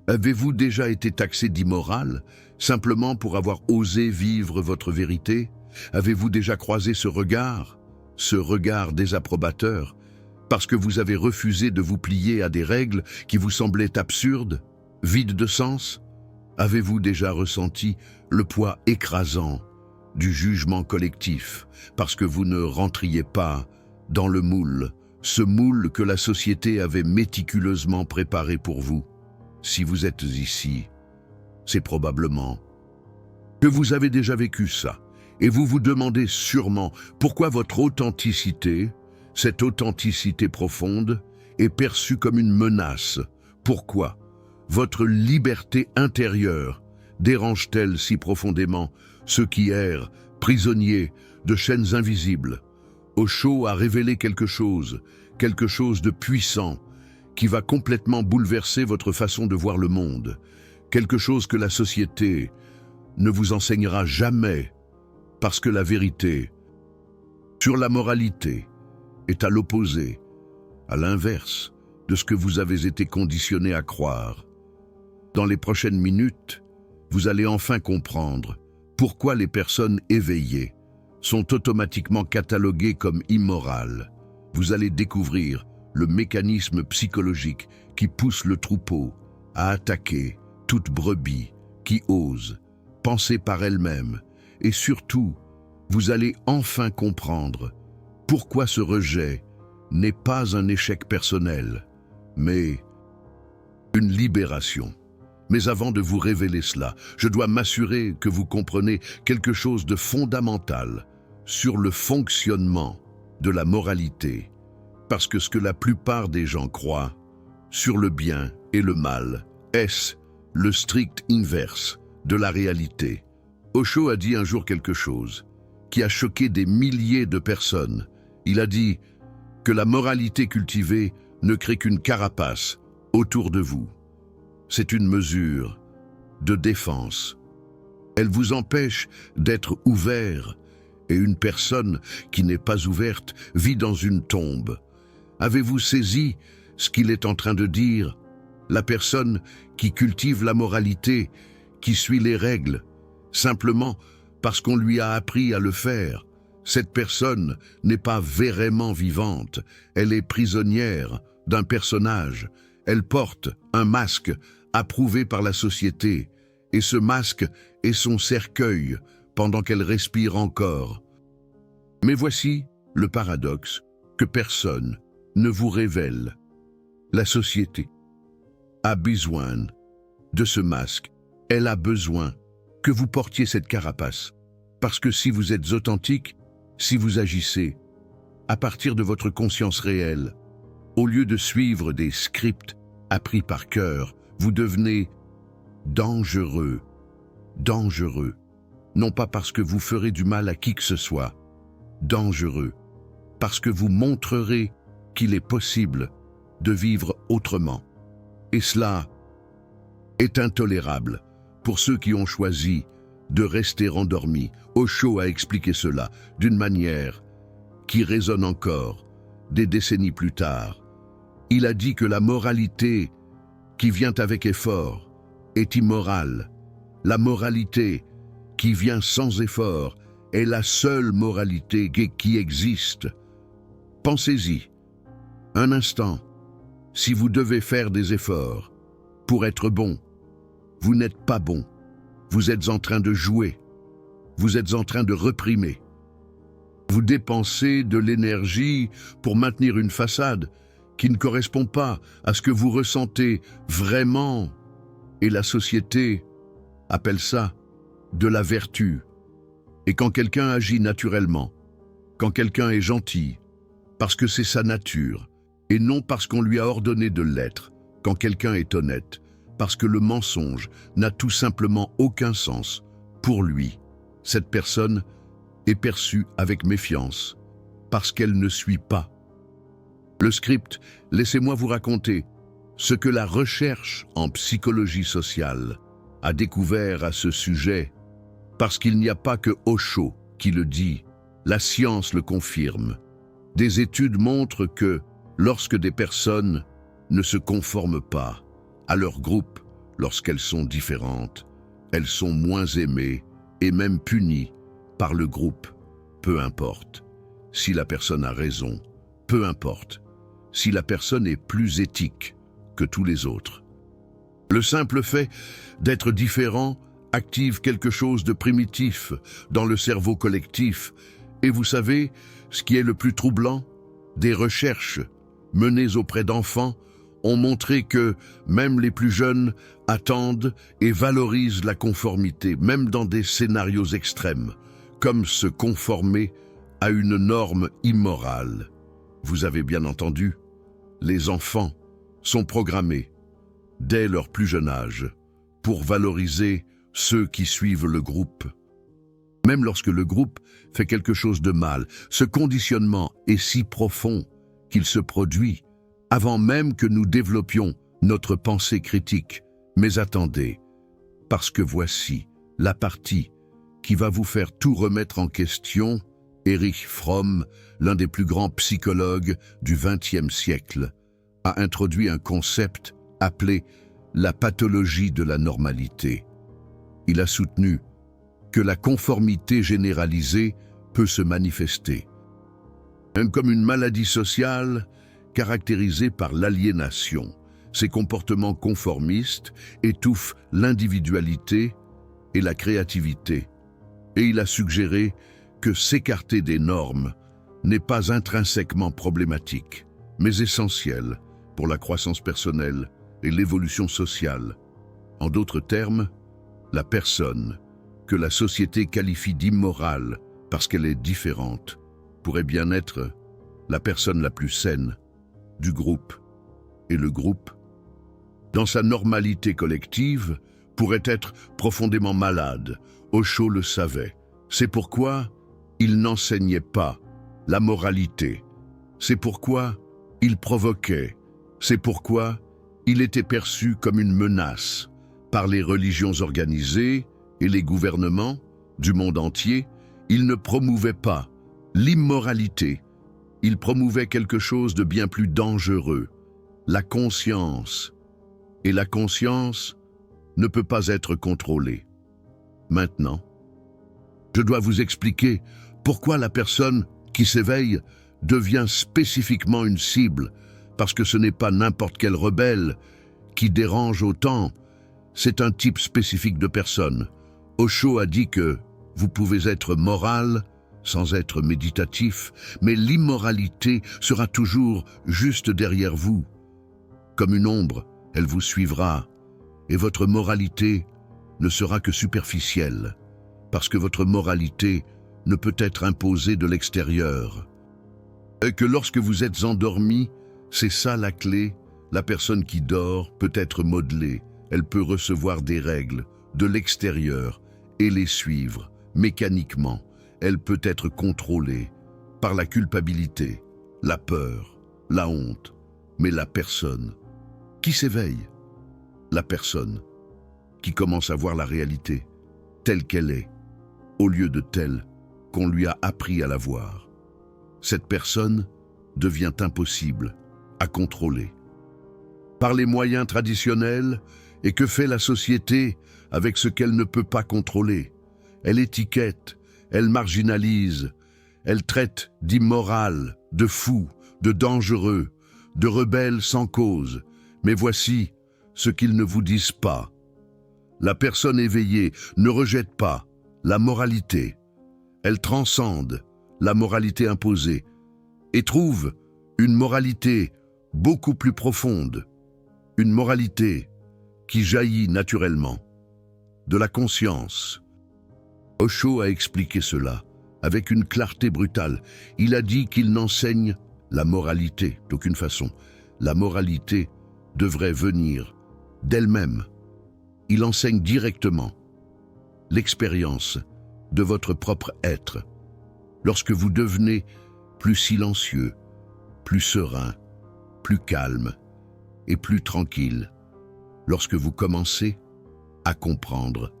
Avez-vous déjà été taxé d'immoral, simplement pour avoir osé vivre votre vérité? Avez-vous déjà croisé ce regard désapprobateur, parce que vous avez refusé de vous plier à des règles qui vous semblaient absurdes, vides de sens? Avez-vous déjà ressenti le poids écrasant du jugement collectif, parce que vous ne rentriez pas dans le moule, ce moule que la société avait méticuleusement préparé pour vous? Si vous êtes ici, c'est probablement que vous avez déjà vécu ça, et vous vous demandez sûrement pourquoi votre authenticité, cette authenticité profonde, est perçue comme une menace. Pourquoi votre liberté intérieure dérange-t-elle si profondément ceux qui errent, prisonniers de chaînes invisibles? Osho a révélé quelque chose de puissant, qui va complètement bouleverser votre façon de voir le monde, quelque chose que la société ne vous enseignera jamais, parce que la vérité sur la moralité est à l'opposé, à l'inverse de ce que vous avez été conditionné à croire. Dans les prochaines minutes, vous allez enfin comprendre pourquoi les personnes éveillées sont automatiquement cataloguées comme immorales. Vous allez découvrir le mécanisme psychologique qui pousse le troupeau à attaquer toute brebis qui ose penser par elle-même. Et surtout, vous allez enfin comprendre pourquoi ce rejet n'est pas un échec personnel, mais une libération. Mais avant de vous révéler cela, je dois m'assurer que vous comprenez quelque chose de fondamental sur le fonctionnement de la moralité. Parce que ce que la plupart des gens croient sur le bien et le mal est le strict inverse de la réalité. Osho a dit un jour quelque chose qui a choqué des milliers de personnes. Il a dit que la moralité cultivée ne crée qu'une carapace autour de vous. C'est une mesure de défense. Elle vous empêche d'être ouvert, et une personne qui n'est pas ouverte vit dans une tombe. Avez-vous saisi ce qu'il est en train de dire? La personne qui cultive la moralité, qui suit les règles, simplement parce qu'on lui a appris à le faire, cette personne n'est pas vraiment vivante, elle est prisonnière d'un personnage, elle porte un masque approuvé par la société, et ce masque est son cercueil pendant qu'elle respire encore. Mais voici le paradoxe que personne ne vous révèle. La société a besoin de ce masque. Elle a besoin que vous portiez cette carapace. Parce que si vous êtes authentique, si vous agissez à partir de votre conscience réelle, au lieu de suivre des scripts appris par cœur, vous devenez dangereux. Dangereux. Non pas parce que vous ferez du mal à qui que ce soit. Dangereux. Parce que vous montrerez qu'il est possible de vivre autrement. Et cela est intolérable pour ceux qui ont choisi de rester endormis. Osho a expliqué cela d'une manière qui résonne encore des décennies plus tard. Il a dit que la moralité qui vient avec effort est immorale. La moralité qui vient sans effort est la seule moralité qui existe. Pensez-y. Un instant, si vous devez faire des efforts pour être bon, vous n'êtes pas bon. Vous êtes en train de jouer. Vous êtes en train de reprimer. Vous dépensez de l'énergie pour maintenir une façade qui ne correspond pas à ce que vous ressentez vraiment. Et la société appelle ça de la vertu. Et quand quelqu'un agit naturellement, quand quelqu'un est gentil, parce que c'est sa nature, et non parce qu'on lui a ordonné de l'être, quand quelqu'un est honnête, parce que le mensonge n'a tout simplement aucun sens pour lui, cette personne est perçue avec méfiance, parce qu'elle ne suit pas le script. Laissez-moi vous raconter ce que la recherche en psychologie sociale a découvert à ce sujet, parce qu'il n'y a pas que Osho qui le dit, la science le confirme. Des études montrent que lorsque des personnes ne se conforment pas à leur groupe, lorsqu'elles sont différentes, elles sont moins aimées et même punies par le groupe. Peu importe. Si la personne a raison, peu importe. Si la personne est plus éthique que tous les autres. Le simple fait d'être différent active quelque chose de primitif dans le cerveau collectif. Et vous savez, ce qui est le plus troublant? Des recherches menées auprès d'enfants ont montré que même les plus jeunes attendent et valorisent la conformité, même dans des scénarios extrêmes, comme se conformer à une norme immorale. Vous avez bien entendu, les enfants sont programmés, dès leur plus jeune âge, pour valoriser ceux qui suivent le groupe. Même lorsque le groupe fait quelque chose de mal, ce conditionnement est si profond qu'il se produit avant même que nous développions notre pensée critique. Mais attendez, parce que voici la partie qui va vous faire tout remettre en question. Erich Fromm, l'un des plus grands psychologues du XXe siècle, a introduit un concept appelé la pathologie de la normalité. Il a soutenu que la conformité généralisée peut se manifester comme une maladie sociale caractérisée par l'aliénation. Ces comportements conformistes étouffent l'individualité et la créativité. Et il a suggéré que s'écarter des normes n'est pas intrinsèquement problématique, mais essentiel pour la croissance personnelle et l'évolution sociale. En d'autres termes, la personne que la société qualifie d'immorale parce qu'elle est différente pourrait bien être la personne la plus saine du groupe. Et le groupe, dans sa normalité collective, pourrait être profondément malade. Osho le savait. C'est pourquoi il n'enseignait pas la moralité. C'est pourquoi il provoquait. C'est pourquoi il était perçu comme une menace par les religions organisées et les gouvernements du monde entier. Il ne promouvait pas l'immoralité. Il promouvait quelque chose de bien plus dangereux, la conscience. Et la conscience ne peut pas être contrôlée. Maintenant, je dois vous expliquer pourquoi la personne qui s'éveille devient spécifiquement une cible, parce que ce n'est pas n'importe quel rebelle qui dérange autant, c'est un type spécifique de personne. Osho a dit que vous pouvez être moral sans être méditatif, mais l'immoralité sera toujours juste derrière vous. Comme une ombre, elle vous suivra, et votre moralité ne sera que superficielle, parce que votre moralité ne peut être imposée de l'extérieur. Et que lorsque vous êtes endormi, c'est ça la clé, la personne qui dort peut être modelée, elle peut recevoir des règles de l'extérieur et les suivre mécaniquement. Elle peut être contrôlée par la culpabilité, la peur, la honte, mais la personne qui s'éveille, la personne qui commence à voir la réalité telle qu'elle est, au lieu de telle qu'on lui a appris à la voir. Cette personne devient impossible à contrôler par les moyens traditionnels. Et que fait la société avec ce qu'elle ne peut pas contrôler? Elle étiquette, elle marginalise, elle traite d'immoral, de fou, de dangereux, de rebelle sans cause. Mais voici ce qu'ils ne vous disent pas. La personne éveillée ne rejette pas la moralité. Elle transcende la moralité imposée et trouve une moralité beaucoup plus profonde, une moralité qui jaillit naturellement de la conscience. Osho a expliqué cela avec une clarté brutale. Il a dit qu'il n'enseigne la moralité d'aucune façon. La moralité devrait venir d'elle-même. Il enseigne directement l'expérience de votre propre être. Lorsque vous devenez plus silencieux, plus serein, plus calme et plus tranquille, lorsque vous commencez à comprendre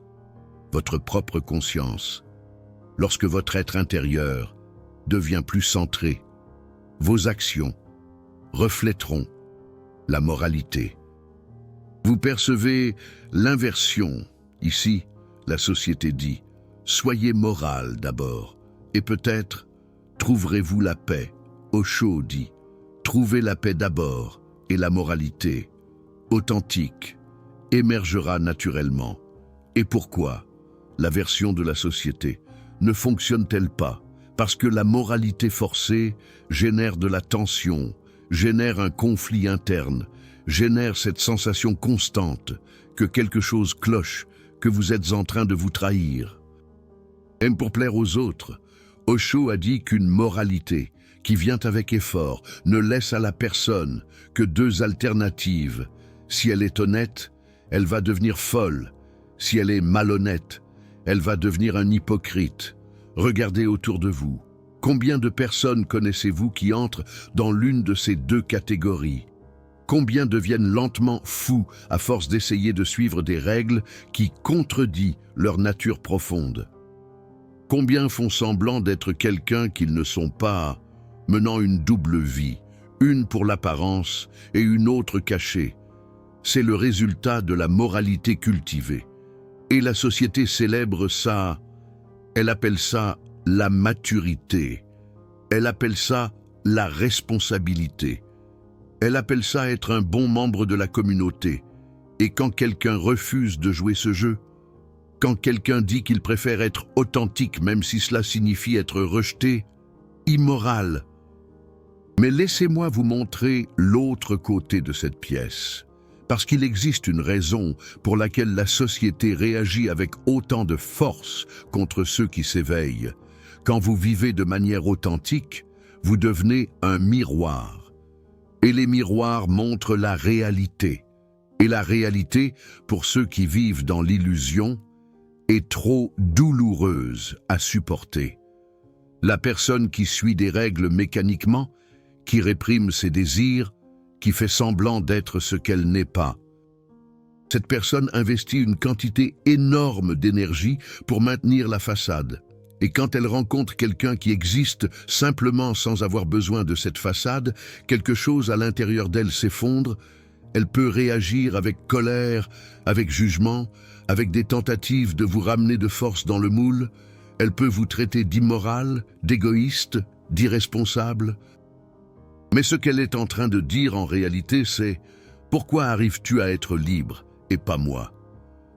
votre propre conscience, lorsque votre être intérieur devient plus centré, vos actions reflèteront la moralité. Vous percevez l'inversion. Ici, la société dit « Soyez moral d'abord, et peut-être trouverez-vous la paix ». Osho dit « Trouvez la paix d'abord, et la moralité, authentique, émergera naturellement ». Et pourquoi la version de la société ne fonctionne-t-elle pas? Parce que la moralité forcée génère de la tension, génère un conflit interne, génère cette sensation constante que quelque chose cloche, que vous êtes en train de vous trahir. Même pour plaire aux autres, Osho a dit qu'une moralité qui vient avec effort ne laisse à la personne que deux alternatives. Si elle est honnête, elle va devenir folle. Si elle est malhonnête, elle va devenir un hypocrite. Regardez autour de vous. Combien de personnes connaissez-vous qui entrent dans l'une de ces deux catégories? Combien deviennent lentement fous à force d'essayer de suivre des règles qui contredisent leur nature profonde? Combien font semblant d'être quelqu'un qu'ils ne sont pas, menant une double vie, une pour l'apparence et une autre cachée? C'est le résultat de la moralité cultivée. Et la société célèbre ça, elle appelle ça la maturité, elle appelle ça la responsabilité, elle appelle ça être un bon membre de la communauté. Et quand quelqu'un refuse de jouer ce jeu, quand quelqu'un dit qu'il préfère être authentique même si cela signifie être rejeté, immoral. Mais laissez-moi vous montrer l'autre côté de cette pièce. Parce qu'il existe une raison pour laquelle la société réagit avec autant de force contre ceux qui s'éveillent. Quand vous vivez de manière authentique, vous devenez un miroir. Et les miroirs montrent la réalité. Et la réalité, pour ceux qui vivent dans l'illusion, est trop douloureuse à supporter. La personne qui suit des règles mécaniquement, qui réprime ses désirs, qui fait semblant d'être ce qu'elle n'est pas. Cette personne investit une quantité énorme d'énergie pour maintenir la façade. Et quand elle rencontre quelqu'un qui existe simplement sans avoir besoin de cette façade, quelque chose à l'intérieur d'elle s'effondre, elle peut réagir avec colère, avec jugement, avec des tentatives de vous ramener de force dans le moule. Elle peut vous traiter d'immoral, d'égoïste, d'irresponsable. Mais ce qu'elle est en train de dire en réalité, c'est « Pourquoi arrives-tu à être libre et pas moi?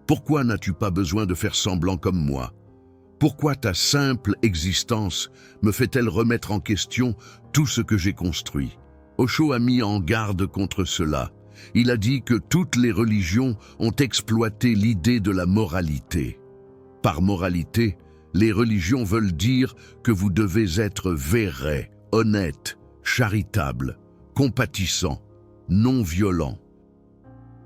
Pourquoi n'as-tu pas besoin de faire semblant comme moi? Pourquoi ta simple existence me fait-elle remettre en question tout ce que j'ai construit ?» Osho a mis en garde contre cela. Il a dit que toutes les religions ont exploité l'idée de la moralité. Par moralité, les religions veulent dire que vous devez être vrai, honnête, charitable, compatissant, non violent,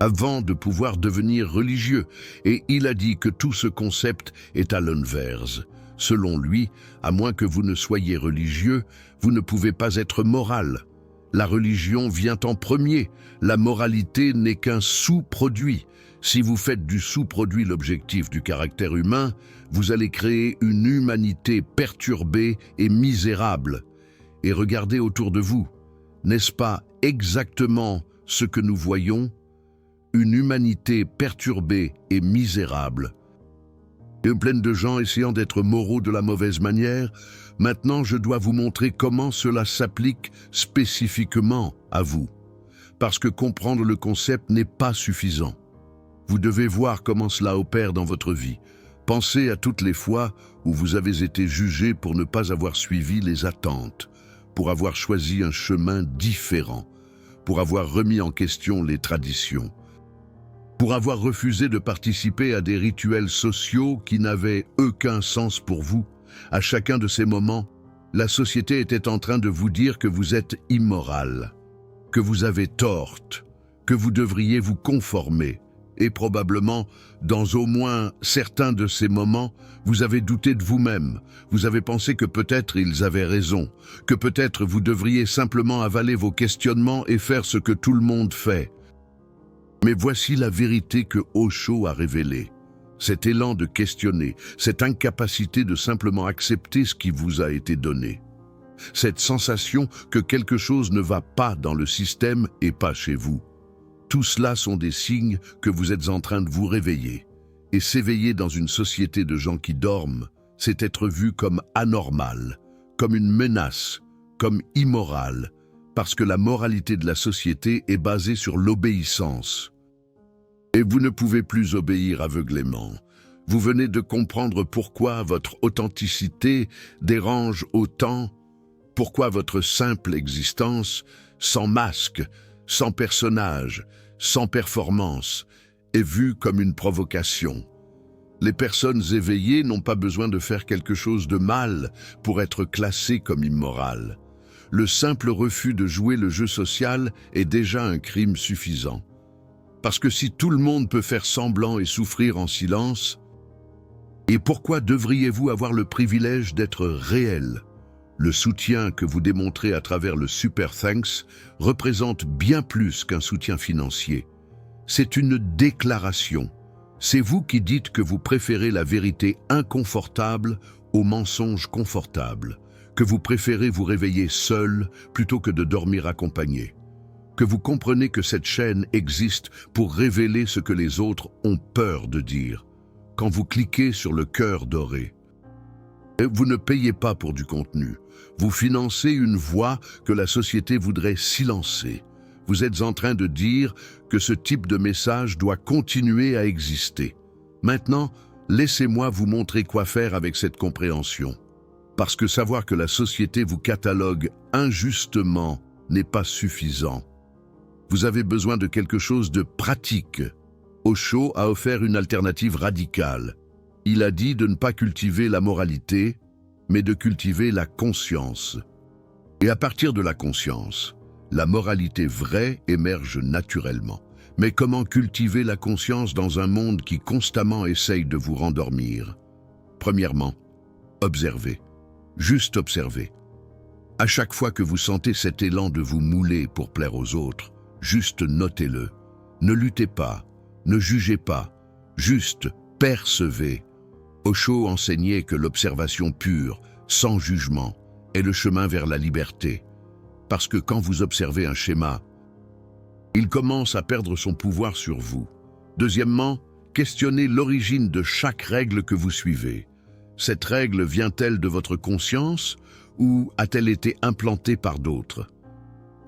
avant de pouvoir devenir religieux. Et il a dit que tout ce concept est à l'inverse. Selon lui, à moins que vous ne soyez religieux, vous ne pouvez pas être moral. La religion vient en premier. La moralité n'est qu'un sous-produit. Si vous faites du sous-produit l'objectif du caractère humain, vous allez créer une humanité perturbée et misérable. Et regardez autour de vous, n'est-ce pas exactement ce que nous voyons? Une humanité perturbée et misérable. Et pleine de gens essayant d'être moraux de la mauvaise manière. Maintenant, je dois vous montrer comment cela s'applique spécifiquement à vous. Parce que comprendre le concept n'est pas suffisant. Vous devez voir comment cela opère dans votre vie. Pensez à toutes les fois où vous avez été jugé pour ne pas avoir suivi les attentes, pour avoir choisi un chemin différent, pour avoir remis en question les traditions, pour avoir refusé de participer à des rituels sociaux qui n'avaient aucun sens pour vous. À chacun de ces moments, la société était en train de vous dire que vous êtes immoral, que vous avez tort, que vous devriez vous conformer. Et probablement, dans au moins certains de ces moments, vous avez douté de vous-même. Vous avez pensé que peut-être ils avaient raison, que peut-être vous devriez simplement avaler vos questionnements et faire ce que tout le monde fait. Mais voici la vérité que Osho a révélée. Cet élan de questionner, cette incapacité de simplement accepter ce qui vous a été donné. Cette sensation que quelque chose ne va pas dans le système et pas chez vous. Tout cela sont des signes que vous êtes en train de vous réveiller. Et s'éveiller dans une société de gens qui dorment, c'est être vu comme anormal, comme une menace, comme immoral, parce que la moralité de la société est basée sur l'obéissance. Et vous ne pouvez plus obéir aveuglément. Vous venez de comprendre pourquoi votre authenticité dérange autant, pourquoi votre simple existence, sans masque, sans personnage, sans performance, est vue comme une provocation. Les personnes éveillées n'ont pas besoin de faire quelque chose de mal pour être classées comme immorales. Le simple refus de jouer le jeu social est déjà un crime suffisant. Parce que si tout le monde peut faire semblant et souffrir en silence, et pourquoi devriez-vous avoir le privilège d'être réel? Le soutien que vous démontrez à travers le Super Thanks représente bien plus qu'un soutien financier. C'est une déclaration. C'est vous qui dites que vous préférez la vérité inconfortable au mensonge confortable, que vous préférez vous réveiller seul plutôt que de dormir accompagné, que vous comprenez que cette chaîne existe pour révéler ce que les autres ont peur de dire. Quand vous cliquez sur le cœur doré, vous ne payez pas pour du contenu. Vous financez une voix que la société voudrait silencer. Vous êtes en train de dire que ce type de message doit continuer à exister. Maintenant, laissez-moi vous montrer quoi faire avec cette compréhension. Parce que savoir que la société vous catalogue injustement n'est pas suffisant. Vous avez besoin de quelque chose de pratique. Osho a offert une alternative radicale. Il a dit de ne pas cultiver la moralité, mais de cultiver la conscience. Et à partir de la conscience, la moralité vraie émerge naturellement. Mais comment cultiver la conscience dans un monde qui constamment essaye de vous rendormir? Premièrement, observez. Juste observez. À chaque fois que vous sentez cet élan de vous mouler pour plaire aux autres, juste notez-le. Ne luttez pas, ne jugez pas, juste percevez. Osho enseignait que l'observation pure, sans jugement, est le chemin vers la liberté. Parce que quand vous observez un schéma, il commence à perdre son pouvoir sur vous. Deuxièmement, questionnez l'origine de chaque règle que vous suivez. Cette règle vient-elle de votre conscience ou a-t-elle été implantée par d'autres?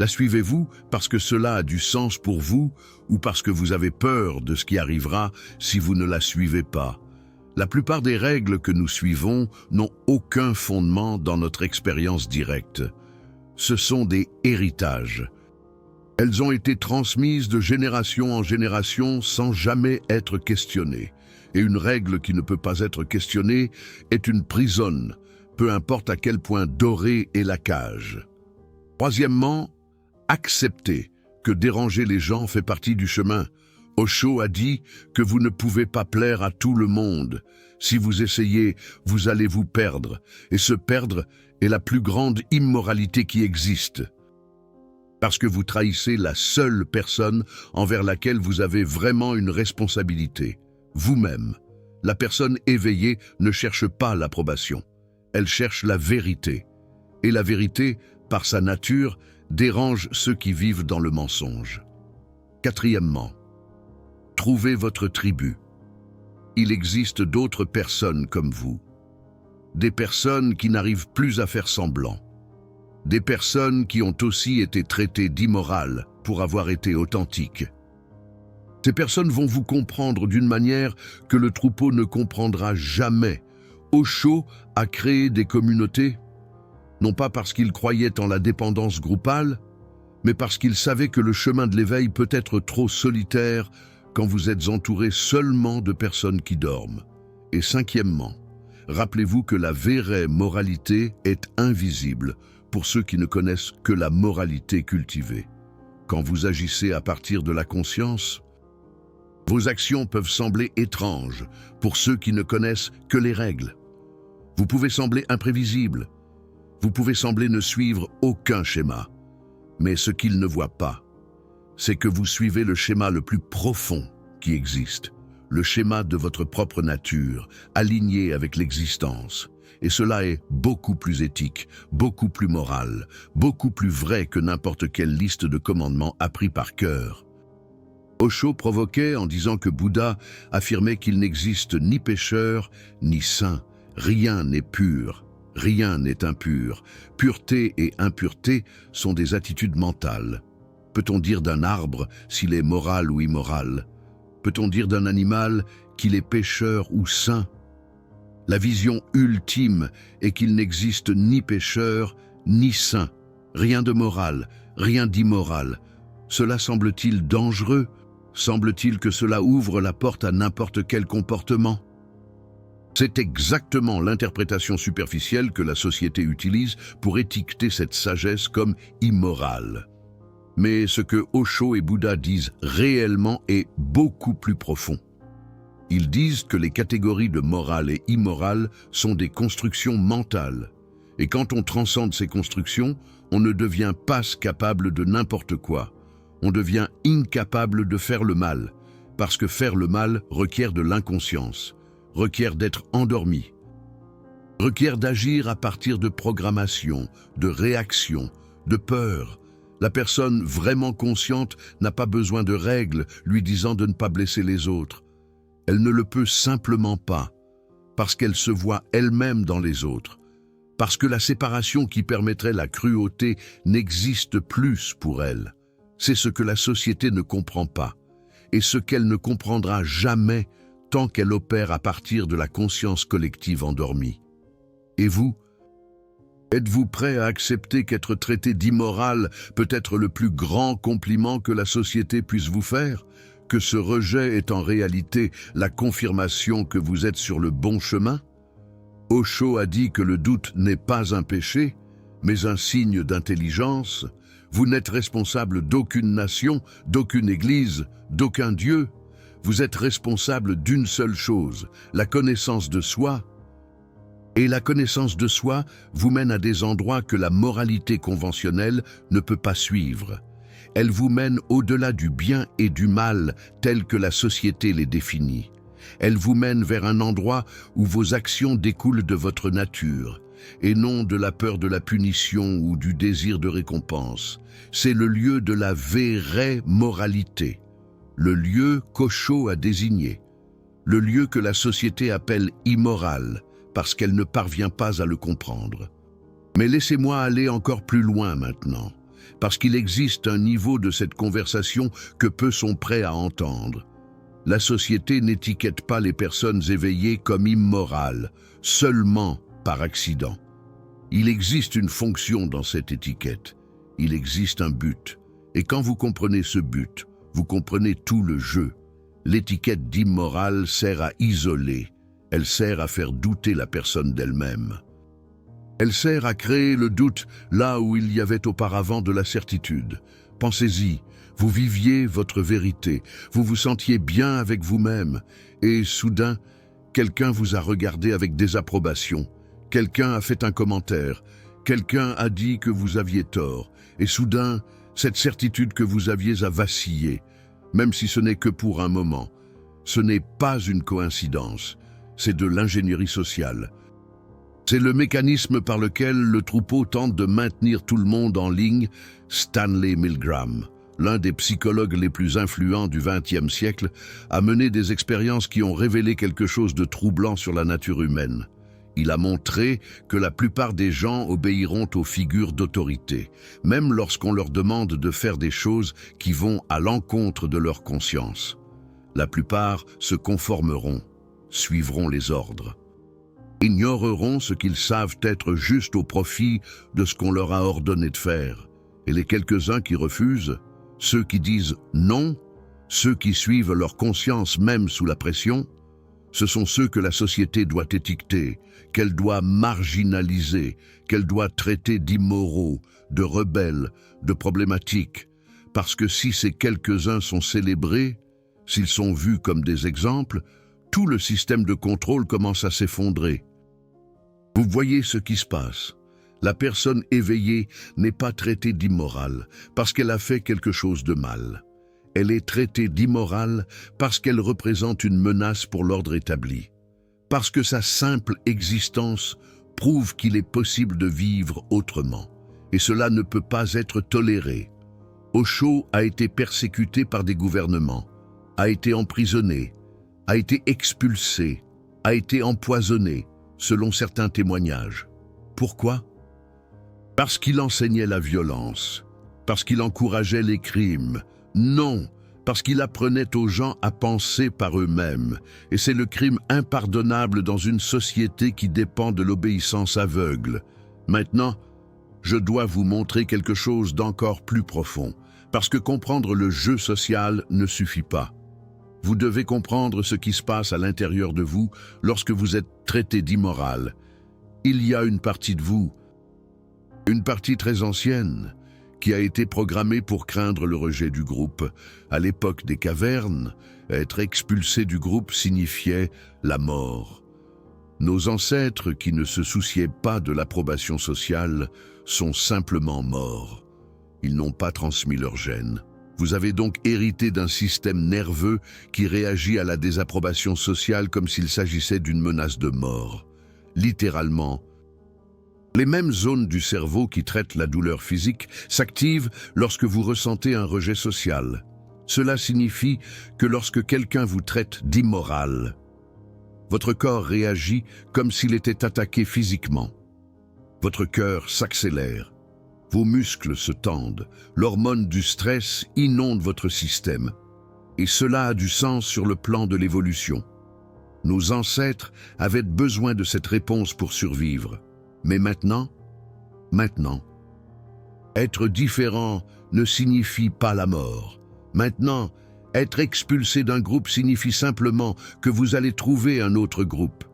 La suivez-vous parce que cela a du sens pour vous ou parce que vous avez peur de ce qui arrivera si vous ne la suivez pas? La plupart des règles que nous suivons n'ont aucun fondement dans notre expérience directe. Ce sont des héritages. Elles ont été transmises de génération en génération sans jamais être questionnées. Et une règle qui ne peut pas être questionnée est une prison, peu importe à quel point dorée est la cage. Troisièmement, acceptez que déranger les gens fait partie du chemin. Osho a dit que vous ne pouvez pas plaire à tout le monde. Si vous essayez, vous allez vous perdre. Et se perdre est la plus grande immoralité qui existe. Parce que vous trahissez la seule personne envers laquelle vous avez vraiment une responsabilité. Vous-même. La personne éveillée ne cherche pas l'approbation. Elle cherche la vérité. Et la vérité, par sa nature, dérange ceux qui vivent dans le mensonge. Quatrièmement, trouvez votre tribu. Il existe d'autres personnes comme vous. Des personnes qui n'arrivent plus à faire semblant. Des personnes qui ont aussi été traitées d'immorales pour avoir été authentiques. Ces personnes vont vous comprendre d'une manière que le troupeau ne comprendra jamais. Osho a créé des communautés, non pas parce qu'il croyait en la dépendance groupale, mais parce qu'il savait que le chemin de l'éveil peut être trop solitaire quand vous êtes entouré seulement de personnes qui dorment. Et cinquièmement, rappelez-vous que la vraie moralité est invisible pour ceux qui ne connaissent que la moralité cultivée. Quand vous agissez à partir de la conscience, vos actions peuvent sembler étranges pour ceux qui ne connaissent que les règles. Vous pouvez sembler imprévisible. Vous pouvez sembler ne suivre aucun schéma. Mais ce qu'ils ne voient pas, c'est que vous suivez le schéma le plus profond qui existe, le schéma de votre propre nature, aligné avec l'existence. Et cela est beaucoup plus éthique, beaucoup plus moral, beaucoup plus vrai que n'importe quelle liste de commandements appris par cœur. Osho provoquait en disant que Bouddha affirmait qu'il n'existe ni pécheur ni saint. Rien n'est pur, rien n'est impur. Pureté et impureté sont des attitudes mentales. Peut-on dire d'un arbre s'il est moral ou immoral? Peut-on dire d'un animal qu'il est pécheur ou saint? La vision ultime est qu'il n'existe ni pécheur ni saint. Rien de moral, rien d'immoral. Cela semble-t-il dangereux? Semble-t-il que cela ouvre la porte à n'importe quel comportement? C'est exactement l'interprétation superficielle que la société utilise pour étiqueter cette sagesse comme immorale. Mais ce que Osho et Bouddha disent réellement est beaucoup plus profond. Ils disent que les catégories de morale et immoral sont des constructions mentales. Et quand on transcende ces constructions, on ne devient pas capable de n'importe quoi. On devient incapable de faire le mal, parce que faire le mal requiert de l'inconscience, requiert d'être endormi, requiert d'agir à partir de programmation, de réaction, de peur. La personne vraiment consciente n'a pas besoin de règles lui disant de ne pas blesser les autres. Elle ne le peut simplement pas, parce qu'elle se voit elle-même dans les autres, parce que la séparation qui permettrait la cruauté n'existe plus pour elle. C'est ce que la société ne comprend pas, et ce qu'elle ne comprendra jamais tant qu'elle opère à partir de la conscience collective endormie. Et vous? Êtes-vous prêt à accepter qu'être traité d'immoral peut être le plus grand compliment que la société puisse vous faire? Que ce rejet est en réalité la confirmation que vous êtes sur le bon chemin? Osho a dit que le doute n'est pas un péché, mais un signe d'intelligence. Vous n'êtes responsable d'aucune nation, d'aucune église, d'aucun Dieu. Vous êtes responsable d'une seule chose, la connaissance de soi. Et la connaissance de soi vous mène à des endroits que la moralité conventionnelle ne peut pas suivre. Elle vous mène au-delà du bien et du mal tels que la société les définit. Elle vous mène vers un endroit où vos actions découlent de votre nature, et non de la peur de la punition ou du désir de récompense. C'est le lieu de la vraie moralité, le lieu qu'Osho a désigné, le lieu que la société appelle immoral, parce qu'elle ne parvient pas à le comprendre. Mais laissez-moi aller encore plus loin maintenant, parce qu'il existe un niveau de cette conversation que peu sont prêts à entendre. La société n'étiquette pas les personnes éveillées comme immorales, seulement par accident. Il existe une fonction dans cette étiquette. Il existe un but. Et quand vous comprenez ce but, vous comprenez tout le jeu. L'étiquette d'immoral sert à isoler. Elle sert à faire douter la personne d'elle-même. Elle sert à créer le doute là où il y avait auparavant de la certitude. Pensez-y, vous viviez votre vérité, vous vous sentiez bien avec vous-même, et soudain, quelqu'un vous a regardé avec désapprobation, quelqu'un a fait un commentaire, quelqu'un a dit que vous aviez tort, et soudain, cette certitude que vous aviez a vacillé, même si ce n'est que pour un moment. Ce n'est pas une coïncidence, c'est de l'ingénierie sociale. C'est le mécanisme par lequel le troupeau tente de maintenir tout le monde en ligne. Stanley Milgram, l'un des psychologues les plus influents du XXe siècle, a mené des expériences qui ont révélé quelque chose de troublant sur la nature humaine. Il a montré que la plupart des gens obéiront aux figures d'autorité, même lorsqu'on leur demande de faire des choses qui vont à l'encontre de leur conscience. La plupart se conformeront, suivront les ordres. Ignoreront ce qu'ils savent être juste au profit de ce qu'on leur a ordonné de faire. Et les quelques-uns qui refusent, ceux qui disent non, ceux qui suivent leur conscience même sous la pression, ce sont ceux que la société doit étiqueter, qu'elle doit marginaliser, qu'elle doit traiter d'immoraux, de rebelles, de problématiques. Parce que si ces quelques-uns sont célébrés, s'ils sont vus comme des exemples, tout le système de contrôle commence à s'effondrer. Vous voyez ce qui se passe. La personne éveillée n'est pas traitée d'immorale parce qu'elle a fait quelque chose de mal. Elle est traitée d'immorale parce qu'elle représente une menace pour l'ordre établi. Parce que sa simple existence prouve qu'il est possible de vivre autrement. Et cela ne peut pas être toléré. Osho a été persécuté par des gouvernements. a été emprisonné, a été expulsé, a été empoisonné, selon certains témoignages. Pourquoi? Parce qu'il enseignait la violence, parce qu'il encourageait les crimes. Non, parce qu'il apprenait aux gens à penser par eux-mêmes. Et c'est le crime impardonnable dans une société qui dépend de l'obéissance aveugle. Maintenant, je dois vous montrer quelque chose d'encore plus profond, parce que comprendre le jeu social ne suffit pas. Vous devez comprendre ce qui se passe à l'intérieur de vous lorsque vous êtes traité d'immoral. Il y a une partie de vous, une partie très ancienne, qui a été programmée pour craindre le rejet du groupe. À l'époque des cavernes, être expulsé du groupe signifiait la mort. Nos ancêtres, qui ne se souciaient pas de l'approbation sociale, sont simplement morts. Ils n'ont pas transmis leur gène. Vous avez donc hérité d'un système nerveux qui réagit à la désapprobation sociale comme s'il s'agissait d'une menace de mort. Littéralement, les mêmes zones du cerveau qui traitent la douleur physique s'activent lorsque vous ressentez un rejet social. Cela signifie que lorsque quelqu'un vous traite d'immoral, votre corps réagit comme s'il était attaqué physiquement. Votre cœur s'accélère, vos muscles se tendent, l'hormone du stress inonde votre système. Et cela a du sens sur le plan de l'évolution. Nos ancêtres avaient besoin de cette réponse pour survivre. Mais maintenant, être différent ne signifie pas la mort. Maintenant, être expulsé d'un groupe signifie simplement que vous allez trouver un autre groupe,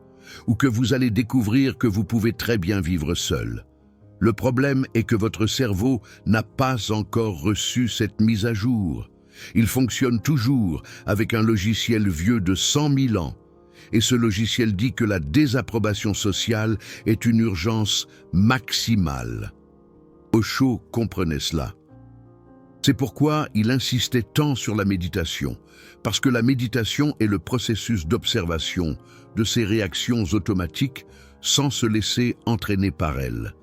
ou que vous allez découvrir que vous pouvez très bien vivre seul. Le problème est que votre cerveau n'a pas encore reçu cette mise à jour. Il fonctionne toujours avec un logiciel vieux de 100 000 ans. Et ce logiciel dit que la désapprobation sociale est une urgence maximale. Osho comprenait cela. C'est pourquoi il insistait tant sur la méditation, parce que la méditation est le processus d'observation de ces réactions automatiques sans se laisser entraîner par elles,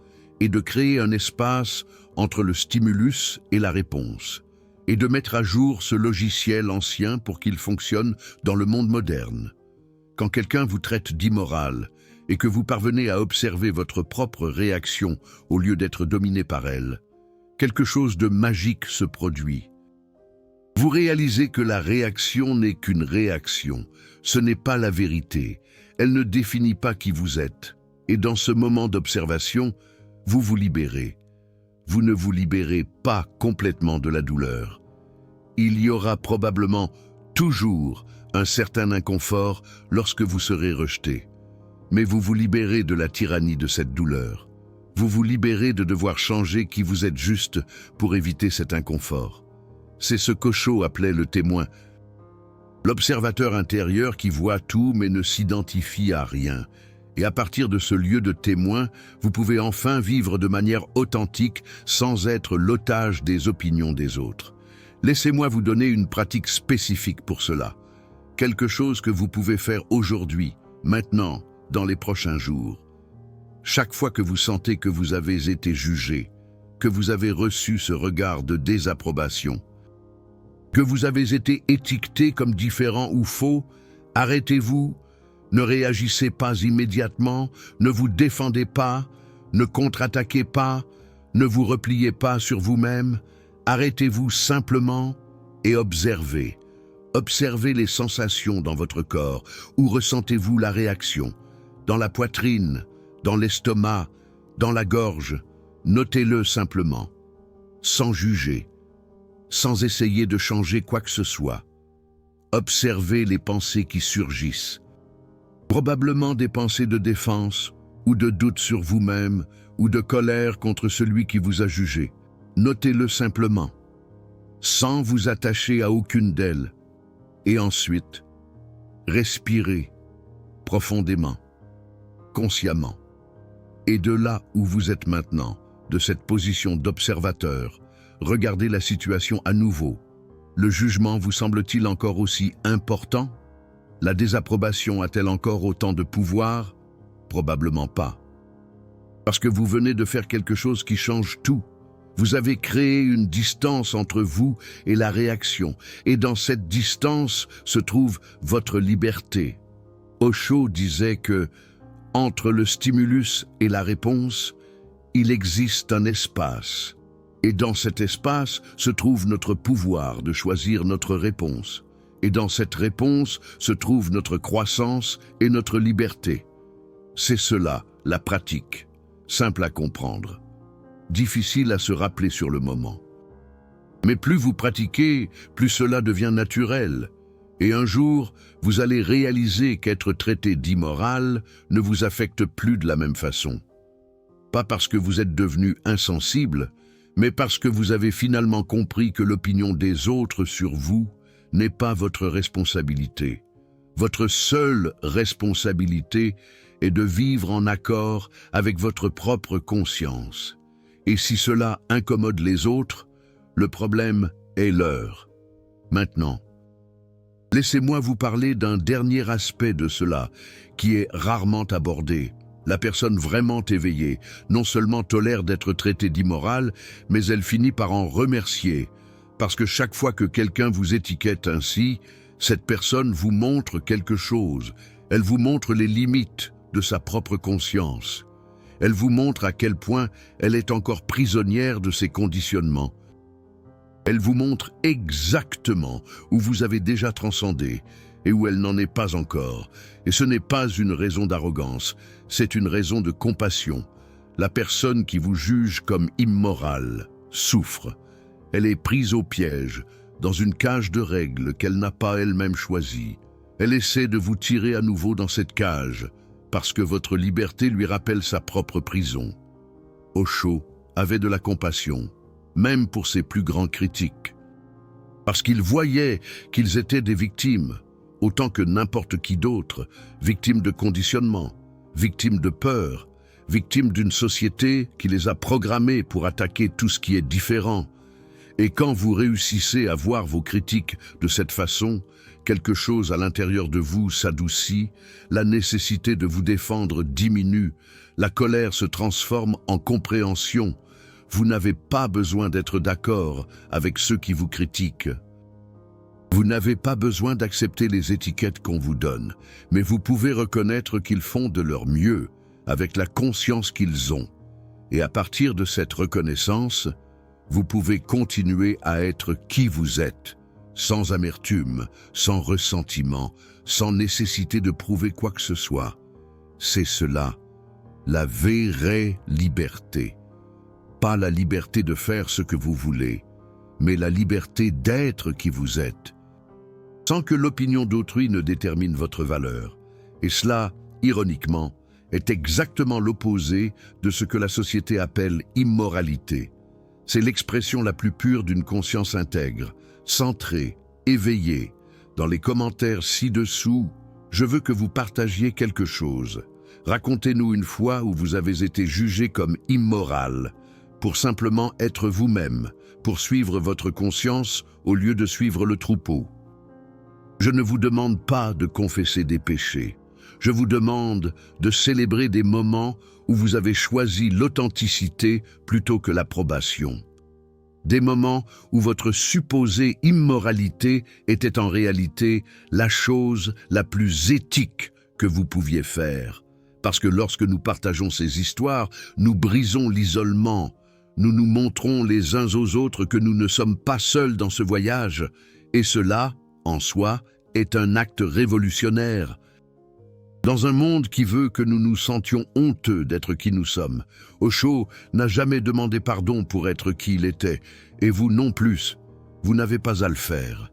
et de créer un espace entre le stimulus et la réponse, et de mettre à jour ce logiciel ancien pour qu'il fonctionne dans le monde moderne. Quand quelqu'un vous traite d'immoral et que vous parvenez à observer votre propre réaction au lieu d'être dominé par elle, quelque chose de magique se produit. Vous réalisez que la réaction n'est qu'une réaction, ce n'est pas la vérité, elle ne définit pas qui vous êtes. Et dans ce moment d'observation, vous vous libérez. Vous ne vous libérez pas complètement de la douleur. Il y aura probablement toujours un certain inconfort lorsque vous serez rejeté. Mais vous vous libérez de la tyrannie de cette douleur. Vous vous libérez de devoir changer qui vous êtes juste pour éviter cet inconfort. C'est ce qu'Osho appelait le témoin, l'observateur intérieur qui voit tout mais ne s'identifie à rien. Et à partir de ce lieu de témoin, vous pouvez enfin vivre de manière authentique sans être l'otage des opinions des autres. Laissez-moi vous donner une pratique spécifique pour cela. Quelque chose que vous pouvez faire aujourd'hui, maintenant, dans les prochains jours. Chaque fois que vous sentez que vous avez été jugé, que vous avez reçu ce regard de désapprobation, que vous avez été étiqueté comme différent ou faux, arrêtez-vous, ne réagissez pas immédiatement, ne vous défendez pas, ne contre-attaquez pas, ne vous repliez pas sur vous-même, arrêtez-vous simplement et observez. Observez les sensations dans votre corps. Où ressentez-vous la réaction? Dans la poitrine, dans l'estomac, dans la gorge. Notez-le simplement, sans juger, sans essayer de changer quoi que ce soit. Observez les pensées qui surgissent. Probablement des pensées de défense, ou de doute sur vous-même, ou de colère contre celui qui vous a jugé. Notez-le simplement, sans vous attacher à aucune d'elles. Et ensuite, respirez profondément, consciemment. Et de là où vous êtes maintenant, de cette position d'observateur, regardez la situation à nouveau. Le jugement vous semble-t-il encore aussi important? La désapprobation a-t-elle encore autant de pouvoir? Probablement pas. Parce que vous venez de faire quelque chose qui change tout. Vous avez créé une distance entre vous et la réaction, et dans cette distance se trouve votre liberté. Osho disait que, entre le stimulus et la réponse, il existe un espace. Et dans cet espace se trouve notre pouvoir de choisir notre réponse. Et dans cette réponse se trouve notre croissance et notre liberté. C'est cela, la pratique, simple à comprendre, difficile à se rappeler sur le moment. Mais plus vous pratiquez, plus cela devient naturel. Et un jour, vous allez réaliser qu'être traité d'immoral ne vous affecte plus de la même façon. Pas parce que vous êtes devenu insensible, mais parce que vous avez finalement compris que l'opinion des autres sur vous n'est pas votre responsabilité. Votre seule responsabilité est de vivre en accord avec votre propre conscience. Et si cela incommode les autres, le problème est leur. Maintenant, laissez-moi vous parler d'un dernier aspect de cela qui est rarement abordé. La personne vraiment éveillée non seulement tolère d'être traitée d'immoral, mais elle finit par en remercier, parce que chaque fois que quelqu'un vous étiquette ainsi, cette personne vous montre quelque chose. Elle vous montre les limites de sa propre conscience. Elle vous montre à quel point elle est encore prisonnière de ses conditionnements. Elle vous montre exactement où vous avez déjà transcendé et où elle n'en est pas encore. Et ce n'est pas une raison d'arrogance, c'est une raison de compassion. La personne qui vous juge comme immorale souffre. Elle est prise au piège, dans une cage de règles qu'elle n'a pas elle-même choisie. Elle essaie de vous tirer à nouveau dans cette cage, parce que votre liberté lui rappelle sa propre prison. Osho avait de la compassion, même pour ses plus grands critiques. Parce qu'il voyait qu'ils étaient des victimes, autant que n'importe qui d'autre, victimes de conditionnement, victimes de peur, victimes d'une société qui les a programmés pour attaquer tout ce qui est différent. Et quand vous réussissez à voir vos critiques de cette façon, quelque chose à l'intérieur de vous s'adoucit, la nécessité de vous défendre diminue, la colère se transforme en compréhension. Vous n'avez pas besoin d'être d'accord avec ceux qui vous critiquent. Vous n'avez pas besoin d'accepter les étiquettes qu'on vous donne, mais vous pouvez reconnaître qu'ils font de leur mieux avec la conscience qu'ils ont. Et à partir de cette reconnaissance, vous pouvez continuer à être qui vous êtes, sans amertume, sans ressentiment, sans nécessité de prouver quoi que ce soit. C'est cela, la vraie liberté. Pas la liberté de faire ce que vous voulez, mais la liberté d'être qui vous êtes, sans que l'opinion d'autrui ne détermine votre valeur. Et cela, ironiquement, est exactement l'opposé de ce que la société appelle immoralité. C'est l'expression la plus pure d'une conscience intègre, centrée, éveillée. Dans les commentaires ci-dessous, je veux que vous partagiez quelque chose. Racontez-nous une fois où vous avez été jugé comme immoral, pour simplement être vous-même, pour suivre votre conscience au lieu de suivre le troupeau. Je ne vous demande pas de confesser des péchés. Je vous demande de célébrer des moments où vous avez choisi l'authenticité plutôt que l'approbation. Des moments où votre supposée immoralité était en réalité la chose la plus éthique que vous pouviez faire. Parce que lorsque nous partageons ces histoires, nous brisons l'isolement. Nous nous montrons les uns aux autres que nous ne sommes pas seuls dans ce voyage. Et cela, en soi, est un acte révolutionnaire. Dans un monde qui veut que nous nous sentions honteux d'être qui nous sommes, Osho n'a jamais demandé pardon pour être qui il était, et vous non plus. Vous n'avez pas à le faire.